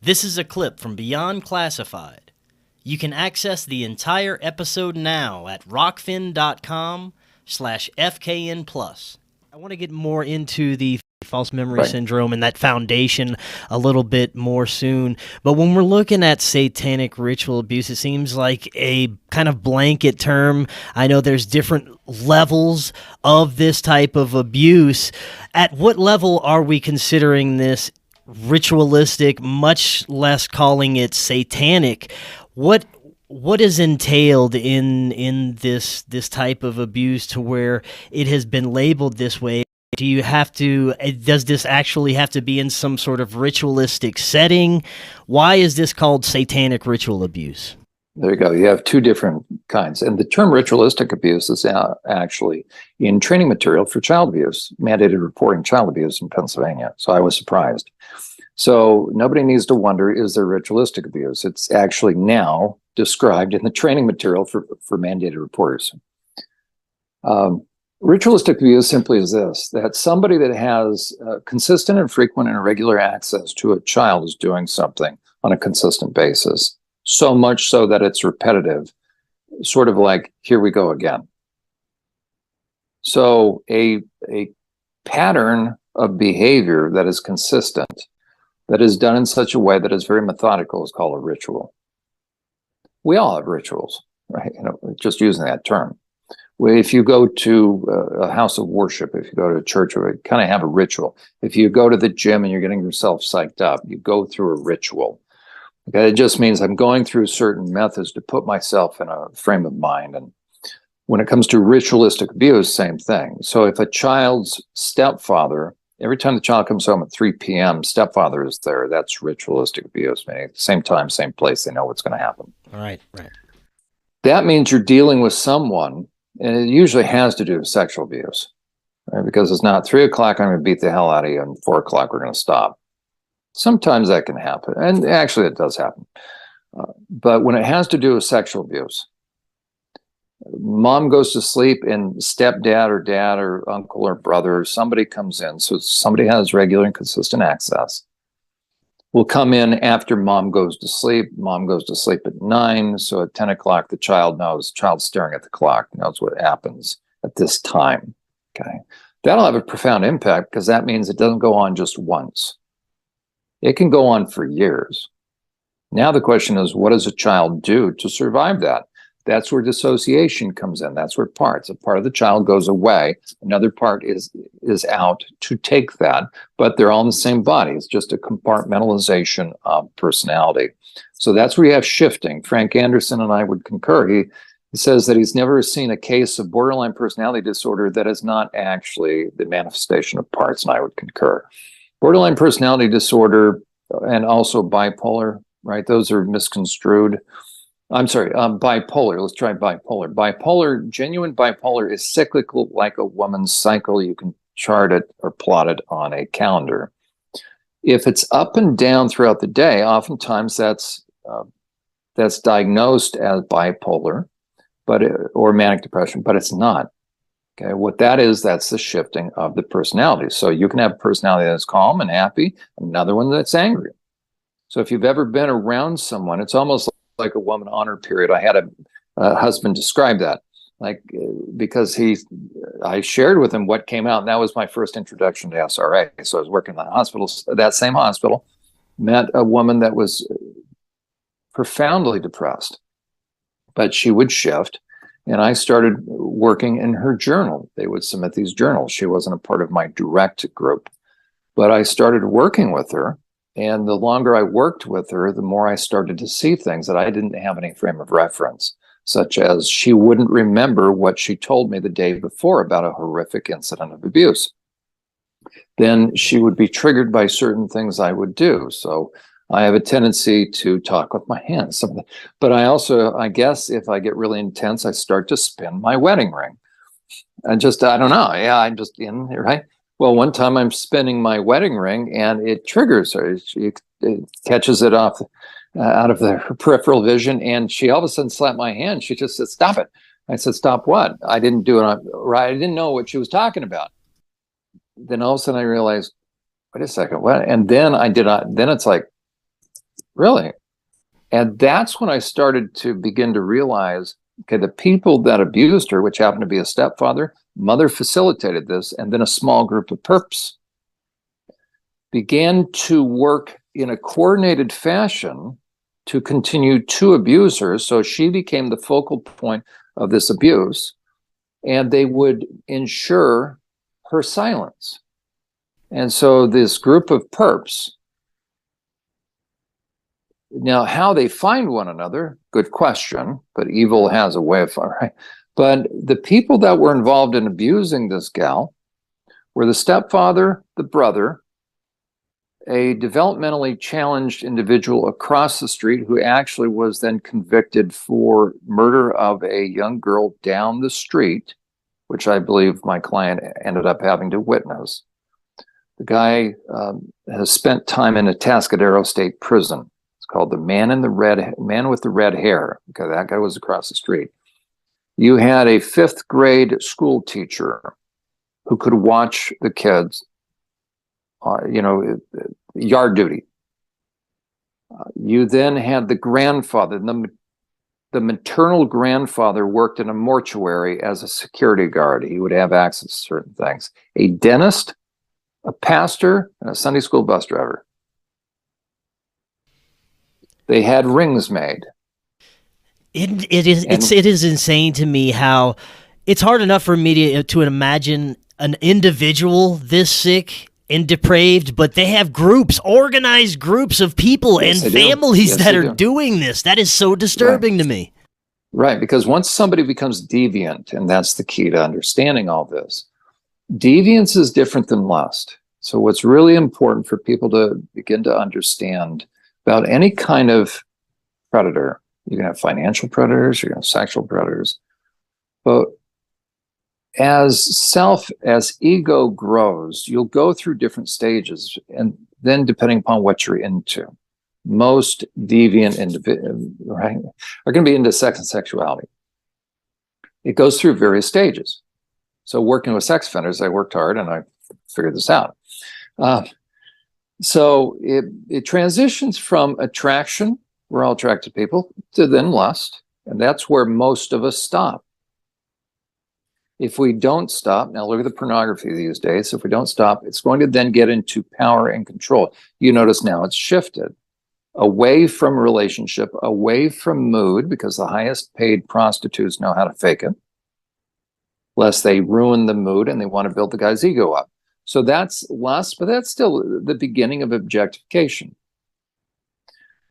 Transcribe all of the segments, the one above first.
This is a clip from Beyond Classified. You can access the entire episode now at rockfin.com/FKN+. I want to get more into the false memory syndrome and that foundation a little bit more soon. But when we're looking at satanic ritual abuse, it seems like a kind of blanket term. I know there's different levels of this type of abuse. At what level are we considering this ritualistic, much less calling it satanic? What is entailed in this type of abuse to where it has been labeled this way? Do you have to, does this actually have to be in some sort of ritualistic setting? Why is this called satanic ritual abuse? There you go. You have two different kinds. And the term ritualistic abuse is actually in training material for child abuse, mandated reporting child abuse in Pennsylvania. So I was surprised. So nobody needs to wonder, is there ritualistic abuse? It's actually now described in the training material for mandated reporters. Ritualistic abuse simply is this, that somebody that has consistent and frequent and irregular access to a child is doing something on a consistent basis, so much so that it's repetitive, sort of like, here we go again. So a pattern of behavior that is consistent, that is done in such a way that is very methodical, is called a ritual. We all have rituals, right? Just using that term. If you go to a house of worship, if you go to a church, you kind of have a ritual. If you go to the gym and you're getting yourself psyched up, you go through a ritual. Okay, it just means I'm going through certain methods to put myself in a frame of mind. And when it comes to ritualistic abuse, same thing. So if a child's stepfather, every time the child comes home at 3 p.m., stepfather is there, that's ritualistic abuse. Meaning same time, same place, they know what's going to happen. Right. That means you're dealing with someone, and it usually has to do with sexual abuse, right? Because it's not 3 o'clock, I'm going to beat the hell out of you, and 4 o'clock, we're going to stop. Sometimes that can happen, and actually it does happen. But when it has to do with sexual abuse, mom goes to sleep and stepdad or dad or uncle or brother or somebody comes in, so somebody has regular and consistent access, will come in after mom goes to sleep. Mom goes to sleep at 9, so at 10 o'clock, the child knows, child's staring at the clock, knows what happens at this time, okay? That'll have a profound impact because that means it doesn't go on just once. It can go on for years. Now the question is, what does a child do to survive that? That's where dissociation comes in. That's where a part of the child goes away. Another part is out to take that, but they're all in the same body. It's just a compartmentalization of personality. So that's where you have shifting. Frank Anderson and I would concur. He says that he's never seen a case of borderline personality disorder that is not actually the manifestation of parts, and I would concur. Borderline personality disorder and also bipolar, right? Those are misconstrued. I'm sorry, bipolar. Let's try bipolar. Genuine bipolar is cyclical like a woman's cycle. You can chart it or plot it on a calendar. If it's up and down throughout the day, oftentimes that's diagnosed as bipolar, or manic depression, but it's not. Okay, what that is, that's the shifting of the personality. So you can have a personality that's calm and happy, another one that's angry. So if you've ever been around someone, it's almost like a woman on her period. I had a husband describe that, like, because I shared with him what came out, and that was my first introduction to SRA. So I was working in the hospital, that same hospital, met a woman that was profoundly depressed, but she would shift. And I started working in her journal. They would submit these journals. She wasn't a part of my direct group, but I started working with her. And the longer I worked with her, the more I started to see things that I didn't have any frame of reference, such as she wouldn't remember what she told me the day before about a horrific incident of abuse. Then she would be triggered by certain things I would do. So I have a tendency to talk with my hands. But I guess if I get really intense, I start to spin my wedding ring. I don't know. Yeah, I'm just in there, right? Well, one time I'm spinning my wedding ring and it triggers her. It catches it off out of her peripheral vision, and she all of a sudden slapped my hand. She just said, "Stop it." I said, "Stop what?" I didn't do it right. I didn't know what she was talking about. Then all of a sudden I realized, wait a second, what? And then then it's like, Really? And that's when I started to begin to realize, okay, the people that abused her, which happened to be a stepfather, mother facilitated this, and then a small group of perps began to work in a coordinated fashion to continue to abuse her. So she became the focal point of this abuse, and they would ensure her silence. And so this group of perps, now how they find one another, good question, but evil has a way of, right? But the people that were involved in abusing this gal were the stepfather, the brother, a developmentally challenged individual across the street who actually was then convicted for murder of a young girl down the street, which I believe my client ended up having to witness. The guy has spent time in a Atascadero State Prison. It's called the Man with the Red Hair. Okay, that guy was across the street. You had a 5th grade school teacher who could watch the kids, yard duty. You then had the grandfather. The maternal grandfather worked in a mortuary as a security guard. He would have access to certain things. A dentist, a pastor, and a Sunday school bus driver. They had rings made. It is insane to me how it's hard enough for me to imagine an individual this sick and depraved, but they have organized groups of people and families that are doing this. That is so disturbing to me. Right, because once somebody becomes deviant, and that's the key to understanding all this, deviance is different than lust. So what's really important for people to begin to understand about any kind of predator, you can have financial predators, you can have sexual predators, but as ego grows, you'll go through different stages, and then depending upon what you're into, most deviant individuals, right, are going to be into sex and sexuality. It goes through various stages. So working with sex offenders, I worked hard and I figured this out. So it transitions from attraction, we're all attracted to people, to then lust, and that's where most of us stop. If we don't stop, now look at the pornography these days, if we don't stop, it's going to then get into power and control. You notice now it's shifted away from relationship, away from mood, because the highest paid prostitutes know how to fake it, lest they ruin the mood and they want to build the guy's ego up. So that's lust, but that's still the beginning of objectification.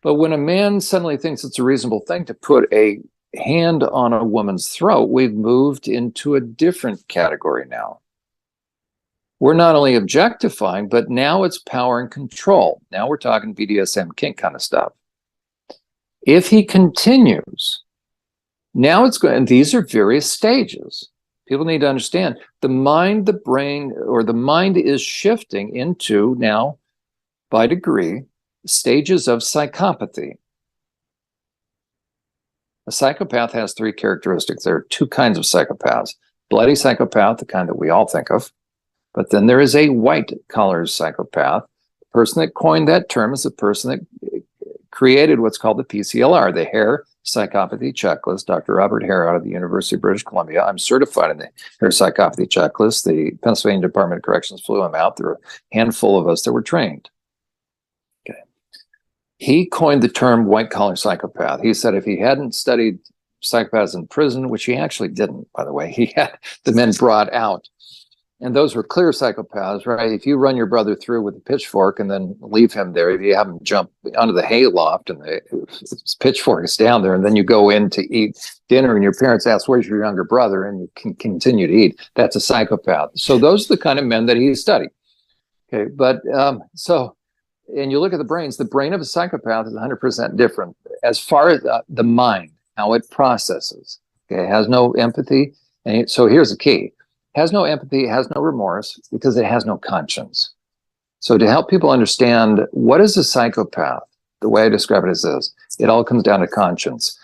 But when a man suddenly thinks it's a reasonable thing to put a hand on a woman's throat, we've moved into a different category now. We're not only objectifying, but now it's power and control. Now we're talking BDSM kink kind of stuff. If he continues, now it's going, and these are various stages. People need to understand the mind, the brain, or the mind is shifting into now, by degree, stages of psychopathy. A psychopath has 3 characteristics. There are 2 kinds of psychopaths. Bloody psychopath, the kind that we all think of. But then there is a white-collar psychopath. The person that coined that term is the person that created what's called the PCLR, the Hare Psychopathy Checklist. Dr. Robert Hare out of the University of British Columbia. I'm certified in the Hare Psychopathy Checklist. The Pennsylvania Department of Corrections flew him out. There were a handful of us that were trained. Okay. He coined the term white-collar psychopath. He said if he hadn't studied psychopaths in prison, which he actually didn't, by the way, he had the men brought out. And those were clear psychopaths, right? If you run your brother through with a pitchfork and then leave him there, if you have him jump onto the hay loft and the pitchfork is down there, and then you go in to eat dinner and your parents ask, where's your younger brother? And you can continue to eat. That's a psychopath. So those are the kind of men that he studied. Okay, but and you look at the brain of a psychopath is 100% different as far as the mind, how it processes. Okay, it has no empathy. And so here's the key. Has no empathy, has no remorse, because it has no conscience. So to help people understand what is a psychopath, the way I describe it is this: it all comes down to conscience.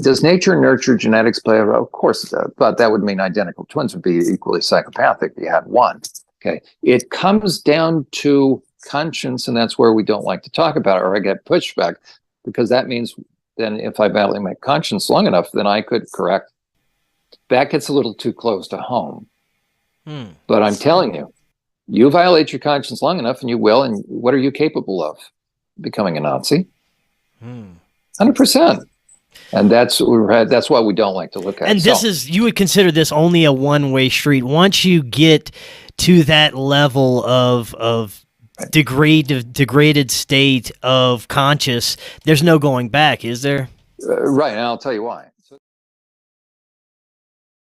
Does nature, nurture, genetics play a role? Of course it does, but that would mean identical twins would be equally psychopathic if you had one. Okay, it comes down to conscience, and that's where we don't like to talk about it, or I get pushback, because that means then if I violate my conscience long enough, then I could correct. That gets a little too close to home. But I'm telling you, you violate your conscience long enough and you will, and what are you capable of? Becoming a Nazi. 100%. And that's why we don't like to look at it. And this is, you would consider this only a one-way street. Once you get to that level of degraded state of conscious, there's no going back, is there? Right, and I'll tell you why.